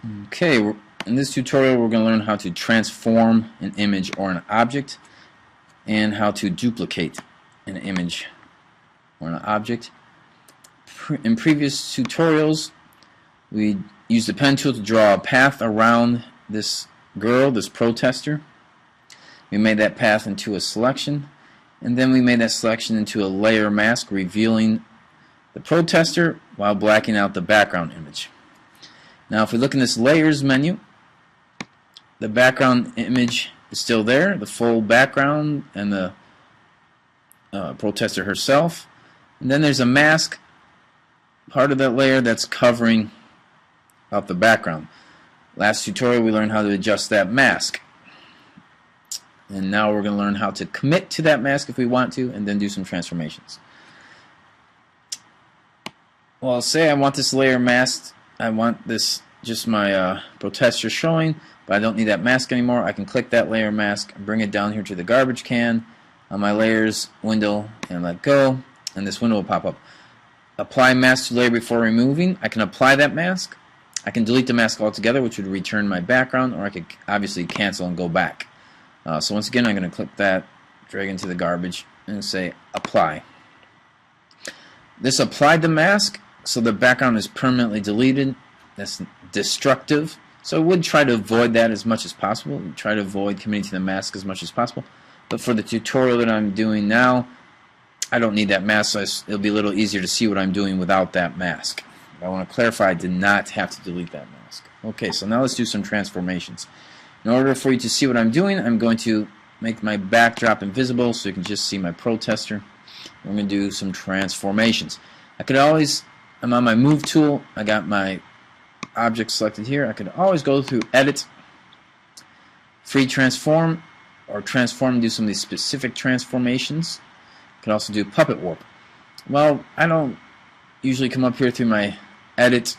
Okay, in this tutorial we're going to learn how to transform an image or an object and how to duplicate an image or an object. In previous tutorials we used the pen tool to draw a path around this girl, this protester. We made that path into a selection, and then we made that selection into a layer mask revealing the protester while blacking out the background image. Now if we look in this layers menu, the background image is still there, the full background and the protester herself, and then there's a mask part of that layer that's covering up the background. Last tutorial we learned how to adjust that mask, and now we're going to learn how to commit to that mask if we want to, and then do some transformations. Well, say I want this layer masked. I want this just my protester showing, but I don't need that mask anymore. I can click that layer mask and bring it down here to the garbage can on my layers window and let go, and this window will pop up. Apply mask to layer before removing. I can apply that mask. I can delete the mask altogether, which would return my background, or I could obviously cancel and go back. So once again, I'm going to click that, drag into the garbage, and say apply. This applied the mask, so the background is permanently deleted. That's destructive. So I would try to avoid that as much as possible. Try to avoid committing to the mask as much as possible. But for the tutorial that I'm doing now, I don't need that mask, so it'll be a little easier to see what I'm doing without that mask. I want to clarify I did not have to delete that mask. Okay, so now let's do some transformations. In order for you to see what I'm doing, I'm going to make my backdrop invisible so you can just see my protester. I'm going to do some transformations. I could always, I'm on my move tool, I got my object selected here. I could always go through edit, free transform, or transform and do some of these specific transformations. I could also do puppet warp. Well, I don't usually come up here through my edit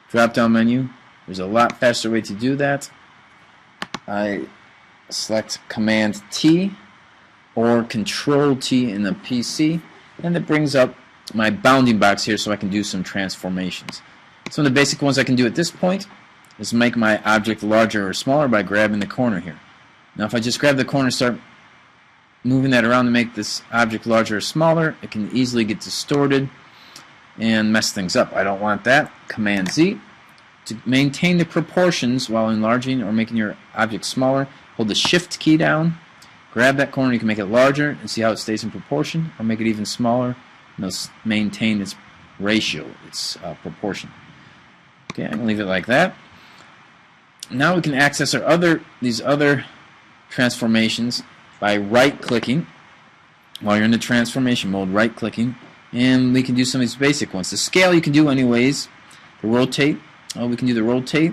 drop down menu. There's a lot faster way to do that. I select Command T or Control T in the PC, and it brings up my bounding box here so I can do some transformations. Some of the basic ones I can do at this point is make my object larger or smaller by grabbing the corner here. Now if I just grab the corner and start moving that around to make this object larger or smaller, it can easily get distorted and mess things up. I don't want that. Command Z. To maintain the proportions while enlarging or making your object smaller, hold the Shift key down, grab that corner, you can make it larger and see how it stays in proportion, or make it even smaller and it'll maintain its ratio, its proportion. Okay, I'm going to leave it like that. Now we can access these other transformations by right-clicking. While you're in the transformation mode, right-clicking, and we can do some of these basic ones. The scale you can do anyways. The rotate, we can do the rotate.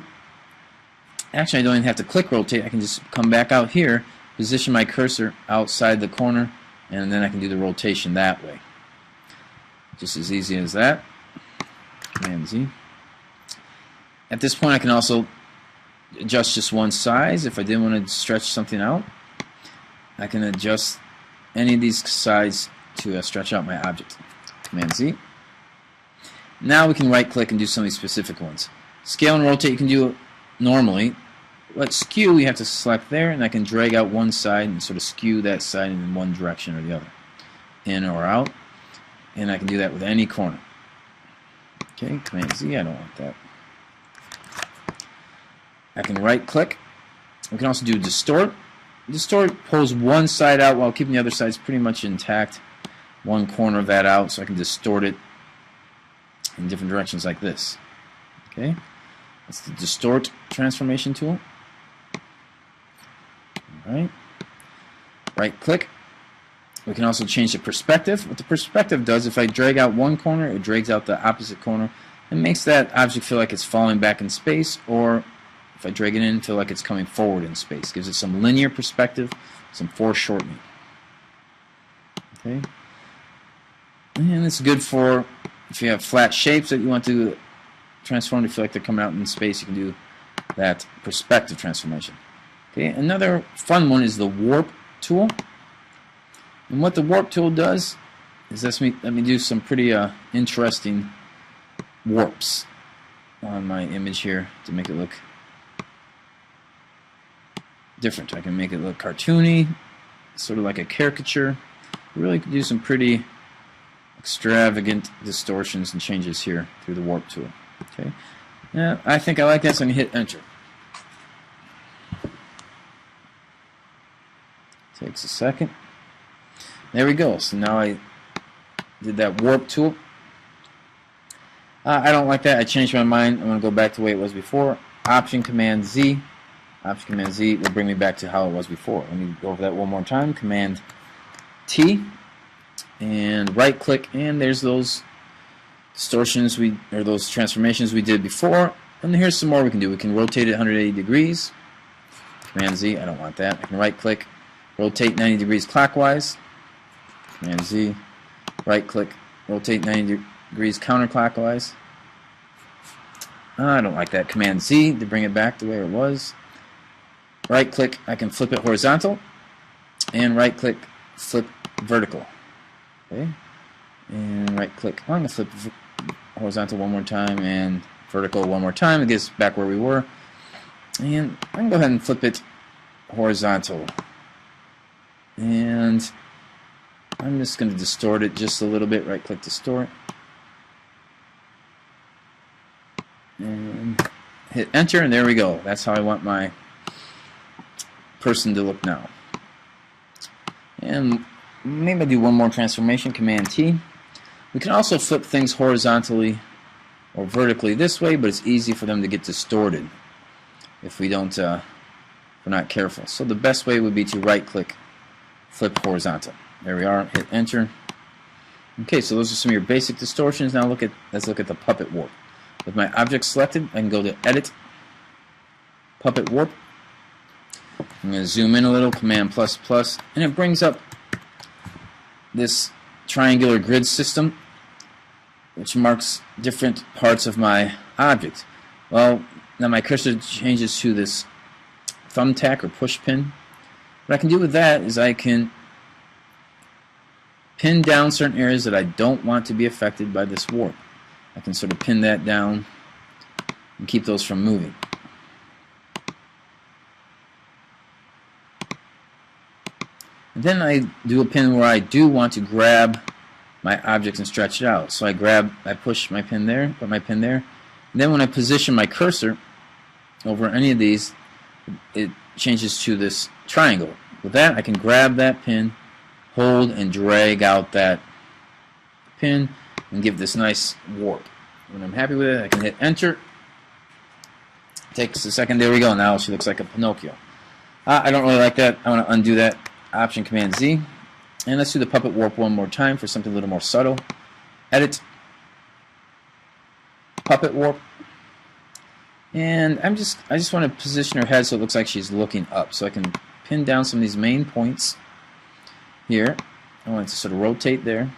Actually, I don't even have to click rotate. I can just come back out here, position my cursor outside the corner, and then I can do the rotation that way. Just as easy as that. Command Z. At this point, I can also adjust just one size. If I didn't want to stretch something out, I can adjust any of these sides to stretch out my object. Command Z. Now we can right click and do some of these specific ones. Scale and rotate you can do normally. But skew you have to select there, and I can drag out one side and sort of skew that side in one direction or the other, in or out, and I can do that with any corner. Okay, Command Z, I don't want that. I can right click. We can also do distort. Distort pulls one side out while keeping the other sides pretty much intact. One corner of that out, so I can distort it in different directions like this. Okay, that's the distort transformation tool. Alright, right click. We can also change the perspective. What the perspective does, if I drag out one corner, it drags out the opposite corner and makes that object feel like it's falling back in space, or if I drag it in, feel like it's coming forward in space. Gives it some linear perspective, some foreshortening. Okay. And it's good for if you have flat shapes that you want to transform to feel like they're coming out in space, you can do that perspective transformation. Okay, another fun one is the warp tool. And what the warp tool does is let me do some pretty interesting warps. on my image here to make it look different. I can make it look cartoony, sort of like a caricature. Really could do some pretty extravagant distortions and changes here through the warp tool. Okay, yeah, I think I like that, so I'm going to hit enter. Takes a second. There we go. So now I did that warp tool. I don't like that. I changed my mind. I'm going to go back to the way it was before. Option Command Z. Option Command Z will bring me back to how it was before. Let me go over that one more time. Command T. And right click, and there's those distortions or those transformations we did before. And here's some more we can do. We can rotate it 180 degrees. Command Z. I don't want that. I can right click, rotate 90 degrees clockwise. Command Z. Right click, rotate 90 degrees counterclockwise. I don't like that. Command Z to bring it back to where it was. Right click, I can flip it horizontal. And right click, flip vertical. Okay. And right click. I'm going to flip horizontal one more time and vertical one more time. It gets back where we were. And I can go ahead and flip it horizontal. And I'm just going to distort it just a little bit. Right click, distort. And hit enter, and there we go. That's how I want my person to look now. And maybe I do one more transformation, Command T. We can also flip things horizontally or vertically this way, but it's easy for them to get distorted if we don't, if we're not careful. So the best way would be to right click, flip horizontal. There we are. Hit enter. Okay, so those are some of your basic distortions. Now let's look at the puppet warp. With my object selected, I can go to Edit, Puppet Warp. I'm going to zoom in a little, Command plus plus, and it brings up this triangular grid system, which marks different parts of my object. Well, now my cursor changes to this thumbtack or push pin. What I can do with that is I can pin down certain areas that I don't want to be affected by this warp. I can sort of pin that down and keep those from moving. And then I do a pin where I do want to grab my object and stretch it out. So I push my pin there, put my pin there. And then when I position my cursor over any of these, it changes to this triangle. With that, I can grab that pin, hold, and drag out that pin and give this nice warp. When I'm happy with it, I can hit enter. Takes a second. There we go. Now she looks like a Pinocchio. I don't really like that. I want to undo that. Option Command Z. And let's do the puppet warp one more time for something a little more subtle. Edit. Puppet warp. And I just want to position her head so it looks like she's looking up. So I can pin down some of these main points here. I want it to sort of rotate there.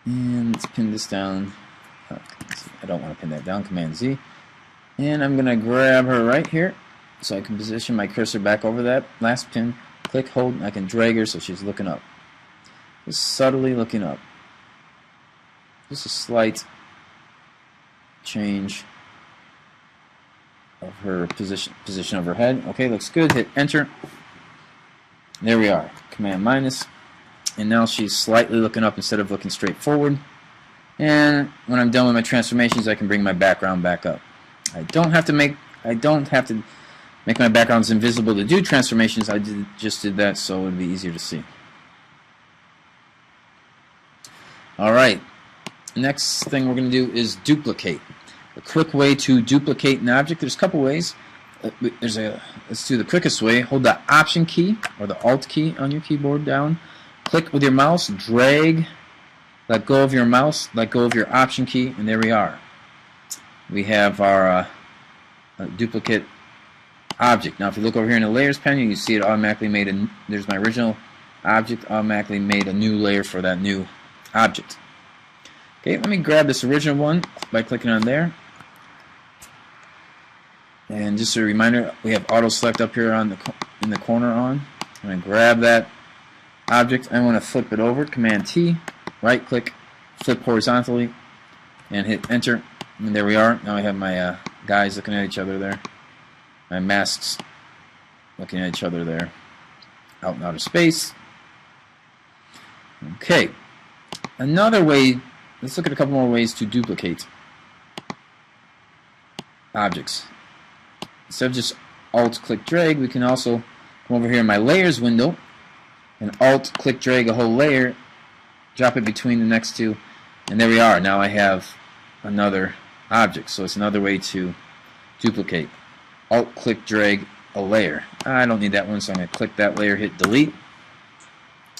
And let's pin this down. I don't want to pin that down. Command Z. And I'm going to grab her right here so I can position my cursor back over that last pin. Click, hold, and I can drag her so she's looking up. Just subtly looking up. Just a slight change of her position of her head. Okay, looks good. Hit enter. There we are. Command minus. And now she's slightly looking up instead of looking straight forward. And when I'm done with my transformations, I can bring my background back up. I don't have to make my backgrounds invisible to do transformations. I just did that so it would be easier to see. Alright, next thing we're going to do is duplicate. A quick way to duplicate an object. There's a couple ways. Let's do the quickest way. Hold the Option key or the Alt key on your keyboard down. Click with your mouse, drag, let go of your mouse, let go of your Option key, and there we are. We have our duplicate object. Now if you look over here in the Layers panel, you see it automatically made there's my original object, automatically made a new layer for that new object. Okay, let me grab this original one by clicking on there. And just a reminder, we have auto select up here in the corner on. I'm going to grab that object. I want to flip it over. Command T, right click, flip horizontally, and hit enter. And there we are. Now I have my guys looking at each other there. My masks looking at each other there. Out in outer space. Okay. Another way, let's look at a couple more ways to duplicate objects. Instead of just Alt-click drag, we can also come over here in my layers window and Alt-click drag a whole layer, drop it between the next two, and there we are. Now I have another object. So it's another way to duplicate. Alt-click drag a layer. I don't need that one, so I'm going to click that layer, hit delete.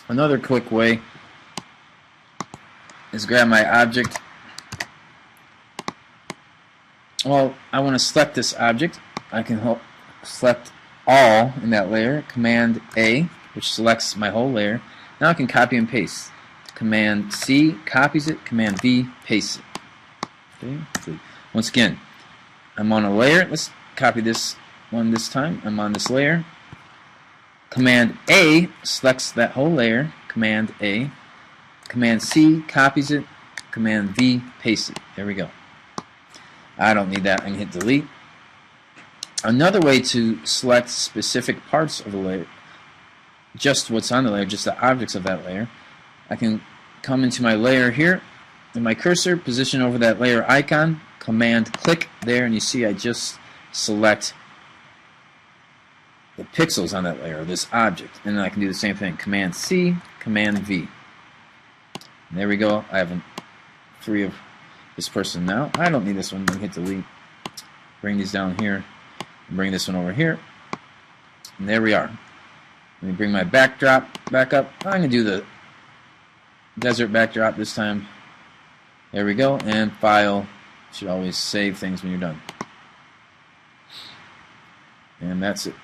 Another quick way is grab my object. Well, I want to select this object. I can select all in that layer. Command A, which selects my whole layer. Now I can copy and paste. Command C copies it. Command V pastes it. Okay. Once again, I'm on a layer. Let's copy this one this time. I'm on this layer. Command A selects that whole layer. Command A. Command C copies it. Command V pastes it. There we go. I don't need that. I can hit delete. Another way to select specific parts of a layer, just what's on the layer, just the objects of that layer, I can come into my layer here, and my cursor, position over that layer icon, Command click there, and you see I just select the pixels on that layer, this object, and then I can do the same thing. Command C, Command V. And there we go. I have three of this person now. I don't need this one. I hit delete. Bring these down here. Bring this one over here. And there we are. Let me bring my backdrop back up. I'm going to do the desert backdrop this time. There we go. And file. You should always save things when you're done. And that's it.